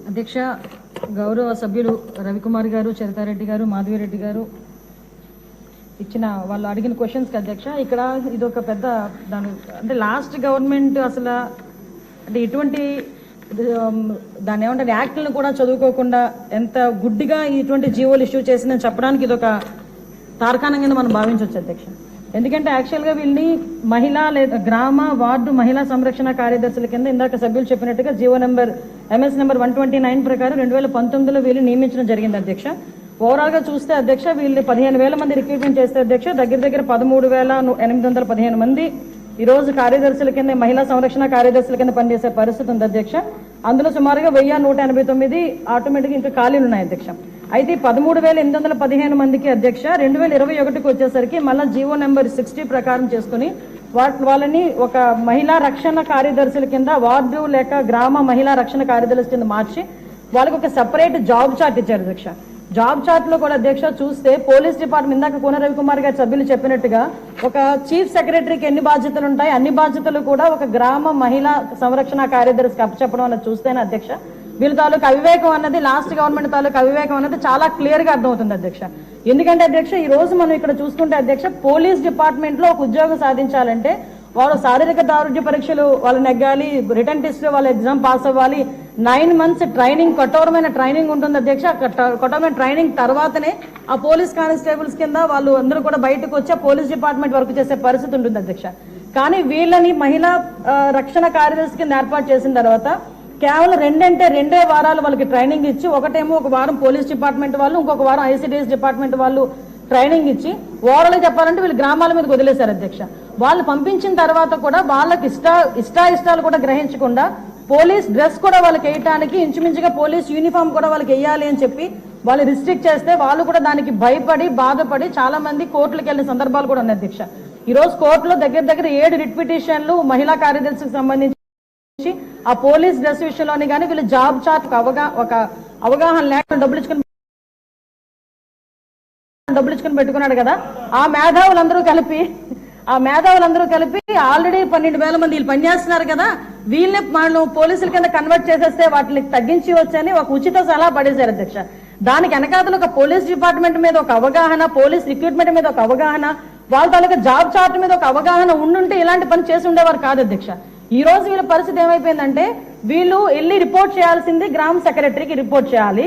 అధ్యక్ష, గౌరవ సభ్యులు రవికుమార్ గారు, చరితారెడ్డి గారు, మాధవిరెడ్డి గారు ఇచ్చిన వాళ్ళు అడిగిన క్వశ్చన్స్కి అధ్యక్ష, ఇక్కడ ఇది ఒక పెద్ద దాని అంటే లాస్ట్ గవర్నమెంట్ అసలు అంటే ఇటువంటి దాన్ని ఏమంటారు యాక్ట్లను కూడా చదువుకోకుండా ఎంత గుడ్డిగా ఇటువంటి జీవోలు ఇష్యూ చేసిందని చెప్పడానికి ఇది ఒక తార్కాణం కింద మనం భావించవచ్చు అధ్యక్ష. ఎందుకంటే యాక్చువల్గా వీళ్ళని మహిళా లేదా గ్రామ వార్డు మహిళా సంరక్షణ కార్యదర్శుల కింద ఇందాక సభ్యులు చెప్పినట్టుగా జీవో నెంబర్ ఎంఎస్ నెంబర్ 129 ప్రకారం 2019లో వీళ్ళు నియమించడం జరిగింది అధ్యక్ష. ఓవరాల్గా చూస్తే అధ్యక్ష వీళ్ళు 15,000 మంది రిక్రూట్మెంట్ చేస్తే అధ్యక్ష దగ్గర 13,815 మంది ఈరోజు కార్యదర్శుల కింద మహిళా సంరక్షణ కార్యదర్శుల కింద పనిచేసే పరిస్థితి ఉంది అధ్యక్ష. అందులో సుమారుగా 1,189 ఆటోమేటిక్గా ఇంకా ఖాళీలు ఉన్నాయి అధ్యక్ష. అయితే 13,815 మందికి అధ్యక్ష 2021కి వచ్చేసరికి మళ్ళీ జీవో నెంబర్ 60 ప్రకారం చేసుకుని వాళ్ళని ఒక మహిళా రక్షణ కార్యదర్శుల కింద వార్డు లేక గ్రామ మహిళా రక్షణ కార్యదర్శుల కింద మార్చి వాళ్ళకి ఒక సెపరేట్ జాబ్ చార్ట్ ఇచ్చారు అధ్యక్ష. జాబ్ చార్ట్ లో కూడా అధ్యక్ష చూస్తే పోలీస్ డిపార్ట్మెంట్ ఇందాక కోన రవికుమార్ గారి సభ్యులు చెప్పినట్టుగా ఒక చీఫ్ సెక్రటరీకి ఎన్ని బాధ్యతలు ఉంటాయి అన్ని బాధ్యతలు కూడా ఒక గ్రామ మహిళా సంరక్షణ కార్యదర్శికి అప్పచెప్పడం అన్నది చూస్తేనే అధ్యక్ష వీళ్ళ తాలూకు అవివేకం అన్నది లాస్ట్ గవర్నమెంట్ తాలూకు అవివేకం అన్నది చాలా క్లియర్ గా అర్థమవుతుంది అధ్యక్ష. ఎందుకంటే అధ్యక్ష ఈ రోజు మనం ఇక్కడ చూసుకుంటే అధ్యక్ష పోలీస్ డిపార్ట్మెంట్ లో ఒక ఉద్యోగం సాధించాలంటే వాళ్ళు శారీరక దారుఢ్య పరీక్షలు వాళ్ళు నెగ్గాలి, రిటర్న్ టెస్ట్ వాళ్ళు ఎగ్జామ్ పాస్ అవ్వాలి, 9 months ట్రైనింగ్ కఠోరమైన ట్రైనింగ్ ఉంటుంది అధ్యక్ష. కఠోరమైన ట్రైనింగ్ తర్వాతనే ఆ పోలీస్ కానిస్టేబుల్స్ కింద వాళ్ళు అందరూ కూడా బయటకు వచ్చి పోలీస్ డిపార్ట్మెంట్ వర్క్ చేసే పరిస్థితి ఉంటుంది అధ్యక్ష. కానీ వీళ్ళని మహిళా రక్షణ కార్యదర్శి కింద ఏర్పాటు చేసిన తర్వాత కేవలం 2 వారాలు వాళ్ళకి ట్రైనింగ్ ఇచ్చి ఒకటేమో ఒక వారం పోలీస్ డిపార్ట్మెంట్ వాళ్ళు ఇంకొక వారం ఐసిడిఎస్ డిపార్ట్మెంట్ వాళ్ళు ట్రైనింగ్ ఇచ్చి ఓవరాల్ చెప్పాలంటే వీళ్ళు గ్రామాల మీద వదిలేశారు అధ్యక్ష. వాళ్ళు పంపించిన తర్వాత కూడా వాళ్ళకి ఇష్టాలు కూడా గ్రహించకుండా పోలీస్ డ్రెస్ కూడా వాళ్ళకి వేయటానికి ఇంచుమించుగా పోలీస్ యూనిఫామ్ కూడా వాళ్ళకి వేయాలి అని చెప్పి వాళ్ళు రిస్ట్రిక్ట్ చేస్తే వాళ్ళు కూడా దానికి భయపడి బాధపడి చాలా మంది కోర్టులకు వెళ్ళిన సందర్భాలు కూడా ఉన్నాయి అధ్యక్ష. ఈ రోజు కోర్టులో దగ్గర 7 రిట్ పిటిషన్లు మహిళా కార్యదర్శికి సంబంధించి ఆ పోలీస్ డ్రెస్ విషయంలోని కానీ వీళ్ళు జాబ్ చార్ట్ ఒక అవగాహన లేకుండా డబ్బులు ఇచ్చుకుని పెట్టుకున్నాడు కదా. ఆ మేధావులందరూ కలిపి ఆల్రెడీ 12,000 మంది వీళ్ళు పనిచేస్తున్నారు కదా, వీళ్ళని మనం పోలీసుల కింద కన్వర్ట్ చేసేస్తే వాటిని తగ్గించి వచ్చని ఒక ఉచిత సలహా పడేశారు అధ్యక్ష. దానికి వెనకాతలు ఒక పోలీస్ డిపార్ట్మెంట్ మీద ఒక అవగాహన, పోలీస్ రిక్రూట్మెంట్ మీద ఒక అవగాహన, వాళ్ళ తాలూకా జాబ్ చార్ట్ మీద ఒక అవగాహన ఉండుంటే ఇలాంటి పని చేసి ఉండేవారు కాదు అధ్యక్ష. ఈ రోజు వీళ్ళ పరిస్థితి ఏమైపోయిందంటే వీళ్ళు వెళ్ళి రిపోర్ట్ చేయాల్సింది గ్రామ సెక్రటరీకి రిపోర్ట్ చేయాలి.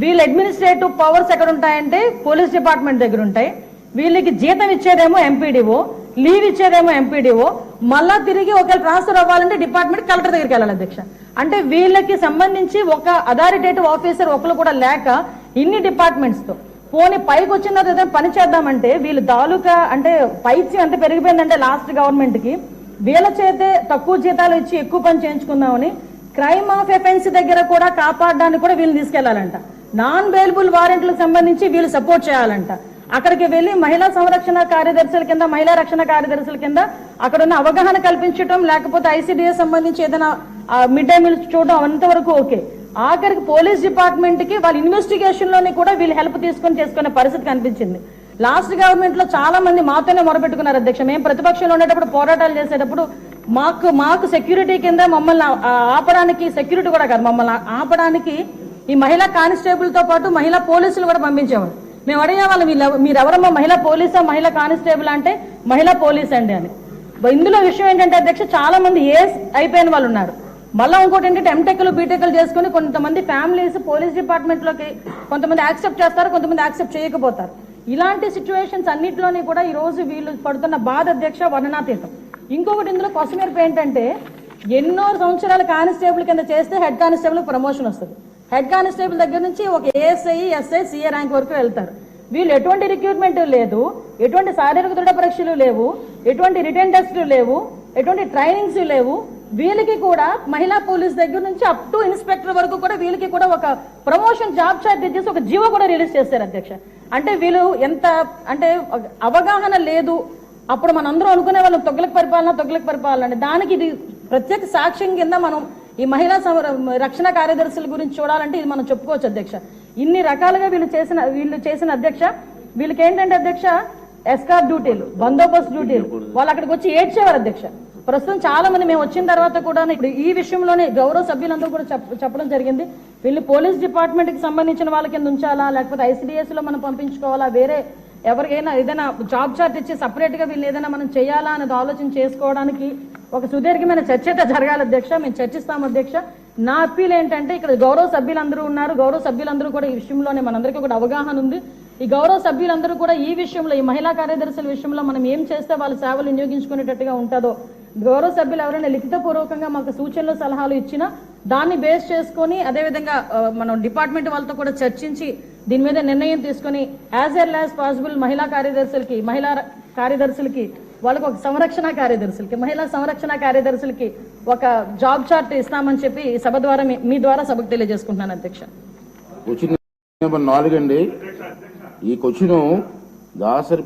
వీళ్ళ అడ్మినిస్ట్రేటివ్ పవర్స్ ఎక్కడ ఉంటాయంటే పోలీస్ డిపార్ట్మెంట్ దగ్గర ఉంటాయి. వీళ్ళకి జీతం ఇచ్చేదేమో ఎంపీడీఓ, లీవ్ ఇచ్చేదేమో ఎంపీడీఓ, మళ్ళా తిరిగి ఒకవేళ ట్రాన్స్ఫర్ అవ్వాలంటే డిపార్ట్మెంట్ కలెక్టర్ దగ్గరికి వెళ్ళాలి అధ్యక్ష. అంటే వీళ్ళకి సంబంధించి ఒక అథారిటేటివ్ ఆఫీసర్ ఒకరు కూడా లేక ఇన్ని డిపార్ట్మెంట్స్ తో పోనీ పైకి వచ్చిన తర్వాత పని చేద్దామంటే వీళ్ళు తాలూకా అంటే పైచి ఎంత పెరిగిపోయిందంటే లాస్ట్ గవర్నమెంట్ కి వీళ్ళ చేతే తక్కువ జీతాలు ఇచ్చి ఎక్కువ పని చేయించుకుందామని క్రైమ్ ఆఫ్ ఎఫెన్స్ దగ్గర కూడా కాపాడడానికి కూడా వీళ్ళు తీసుకెళ్లాలంట. నాన్ బెయిలబుల్ వారెంట్లకు సంబంధించి వీళ్ళు సపోర్ట్ చేయాలంట. అక్కడికి వెళ్లి మహిళా సంరక్షణ కార్యదర్శుల కింద మహిళా రక్షణ కార్యదర్శుల కింద అక్కడ ఉన్న అవగాహన కల్పించడం, లేకపోతే ఐసిడిఎస్ సంబంధించి ఏదైనా మిడ్ డే మీల్స్ చూడడం అంతవరకు ఓకే. ఆఖరికి పోలీస్ డిపార్ట్మెంట్ కి వాళ్ళ ఇన్వెస్టిగేషన్ లోని కూడా వీళ్ళు హెల్ప్ తీసుకుని చేసుకునే పరిస్థితి కనిపించింది. లాస్ట్ గవర్నమెంట్ లో చాలా మంది మాతోనే మొరపెట్టుకున్నారు అధ్యక్ష. మేము ప్రతిపక్షంలో ఉండేటప్పుడు పోరాటాలు చేసేటప్పుడు మాకు సెక్యూరిటీ కింద మమ్మల్ని ఆపడానికి, సెక్యూరిటీ కూడా కాదు మమ్మల్ని ఆపడానికి ఈ మహిళా కానిస్టేబుల్ తో పాటు మహిళా పోలీసులు కూడా పంపించేవారు. మేము అడిగేవాళ్ళం మీరెవరమ్మా మహిళా పోలీసా మహిళా కానిస్టేబుల్ అంటే మహిళా పోలీస్ అండి అని. ఇందులో విషయం ఏంటంటే అధ్యక్ష చాలా మంది ఏస్ అయిపోయిన వాళ్ళు ఉన్నారు. మళ్ళీ ఇంకోటి ఏంటంటే ఎంటెక్లు బీటెక్లు చేసుకుని కొంతమంది ఫ్యామిలీస్ పోలీస్ డిపార్ట్మెంట్ లోకి కొంతమంది యాక్సెప్ట్ చేస్తారు, కొంతమంది యాక్సెప్ట్ చేయకపోతారు. ఇలాంటి సిచ్యువేషన్స్ అన్నింటిలోని కూడా ఈ రోజు వీళ్ళు పడుతున్న బాధ అధ్యక్ష వర్ణనాతీతం. ఇంకొకటి ఇందులో కొసమెరుపు ఏంటంటే ఎన్నో సంవత్సరాల కానిస్టేబుల్ కింద చేస్తే హెడ్ కానిస్టేబుల్ ప్రమోషన్ వస్తుంది. హెడ్ కానిస్టేబుల్ దగ్గర నుంచి ఒక ఏఎస్ఐ, ఎస్ఐ, సిఏ ర్యాంక్ వరకు వెళ్తారు. వీళ్ళు ఎటువంటి రిక్రూట్మెంట్ లేదు, ఎటువంటి శారీరక దృఢ పరీక్షలు లేవు, ఎటువంటి రిటర్న్ టెస్టులు లేవు, ఎటువంటి ట్రైనింగ్స్ లేవు. వీళ్ళకి కూడా మహిళా పోలీస్ దగ్గర నుంచి అప్ టు ఇన్స్పెక్టర్ వరకు కూడా వీళ్ళకి కూడా ఒక ప్రమోషన్ జాబ్ చార్ట్ ఇచ్చేసి ఒక జీవో కూడా రిలీజ్ చేశారు అధ్యక్ష. అంటే వీళ్ళు ఎంత అంటే అవగాహన లేదు. అప్పుడు మనందరం అనుకునే వాళ్ళు తొగ్గులకు పరిపాలన అంటే దానికి ఇది ప్రత్యేక సాక్ష్యం కింద మనం ఈ మహిళా రక్షణ కార్యదర్శుల గురించి చూడాలంటే ఇది మనం చెప్పుకోవచ్చు అధ్యక్ష. ఇన్ని రకాలుగా వీళ్ళు చేసిన అధ్యక్ష వీళ్ళకి ఏంటంటే అధ్యక్ష ఎస్కార్ట్ డ్యూటీలు, బందోబస్తు డ్యూటీలు, వాళ్ళు అక్కడికి వచ్చి ఏడ్చేవారు అధ్యక్ష. ప్రస్తుతం చాలా మంది మేము వచ్చిన తర్వాత కూడా ఇప్పుడు ఈ విషయంలోనే గౌరవ సభ్యులందరూ కూడా చెప్పడం జరిగింది. వీళ్ళు పోలీస్ డిపార్ట్మెంట్ కి సంబంధించిన వాళ్ళ కింద ఉంచాలా, లేకపోతే ICDS లో మనం పంపించుకోవాలా, వేరే ఎవరికైనా ఏదైనా జాబ్ చార్ట్ ఇచ్చి సపరేట్ గా వీళ్ళు ఏదైనా మనం చేయాలా అనేది ఆలోచన చేసుకోవడానికి ఒక సుదీర్ఘమైన చర్చ అయితే జరగాలి అధ్యక్ష. మేము చర్చిస్తాం అధ్యక్ష. నా అప్పీల్ ఏంటంటే ఇక్కడ గౌరవ సభ్యులందరూ ఉన్నారు, గౌరవ సభ్యులందరూ కూడా ఈ విషయంలోనే మనందరికీ కూడా అవగాహన ఉంది. ఈ గౌరవ సభ్యులందరూ కూడా ఈ విషయంలో, ఈ మహిళా కార్యదర్శుల విషయంలో మనం ఏం చేస్తే వాళ్ళ సేవలు వినియోగించుకునేటట్టుగా ఉంటుందో గౌరవ సభ్యులు ఎవరైనా లిఖితపూర్వకంగా మాకు సూచనలు సలహాలు ఇచ్చినా దాన్ని బేస్ చేసుకుని అదేవిధంగా మనం డిపార్ట్మెంట్ వాళ్ళతో కూడా చర్చించి దీని మీద నిర్ణయం తీసుకుని యాజ్ ఎర్లీ యాజ్ పాసిబుల్ మహిళా కార్యదర్శులకి వాళ్ళకి ఒక సంరక్షణ కార్యదర్శులకి, మహిళా సంరక్షణ కార్యదర్శులకి ఒక జాబ్ చార్ట్ ఇస్తామని చెప్పి ఈ సభ ద్వారా మీ ద్వారా సభకు తెలియజేసుకుంటున్నాను అధ్యక్ష. క్వశ్చన్ నెంబర్ 4 అండి. ఈ క్వశ్చన్ దాసరి